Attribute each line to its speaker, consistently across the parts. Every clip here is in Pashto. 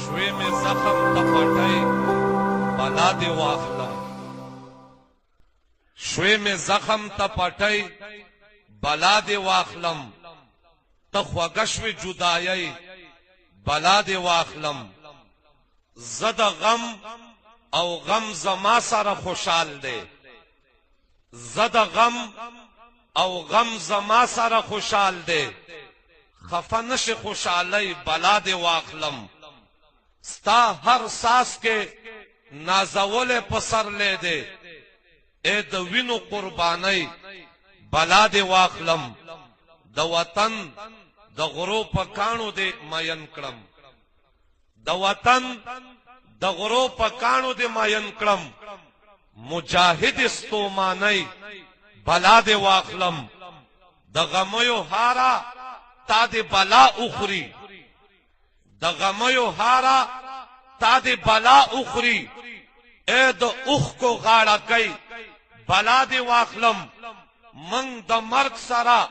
Speaker 1: شوی میں زخم تپٹائی بلا دے واخلم شوی میں زخم تپٹائی بلا دے واخلم تخوگشو جدائی بلا دے واخلم زد غم او غم زما سره خوشحال دے زد غم او غم زما سره خوشحال دے خفنش خوشحالی بلا دے واخلم ستا ہر ساس کے نازول پسر لے دے اے د وینو قربانی بلا دے واخلم د وطن د غرو پکانو دے مین کړم د وطن د غرو پکانو دے مین کړم مجاهد استومانی بلا دے واخلم د غمیو هارا تا دے بلا اخری د غمیو هارا تا دے بلا اخری اے د اخ کو غاړه کئی بلا دے واخلم منگ د مرگ سرا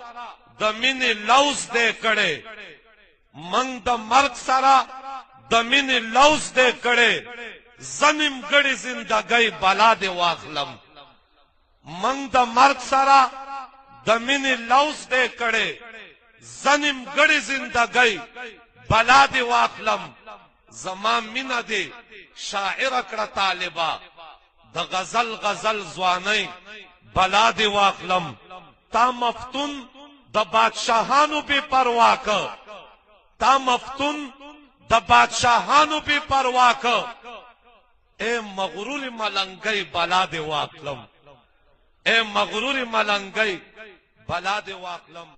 Speaker 1: د مین لوز دے کڑے منگ د مرگ سرا د مین لوز دے کڑے زنم گڑی زندگی بلا دے واخلم منگ د مرگ سرا د مین لوز دے کڑے زنم گڑی زندگی بلا دے واخلم زمان مینا دے شاعر اکڑا طالبا د غزل غزل زوانی بلا دے واخلم تا مفتون د بادشاہانو بے پرواک تا مفتون د بادشاہانو بے پرواک اے مغرور ملنگئی بلا دے واخلم اے مغرور ملنگئی بلا دے واخلم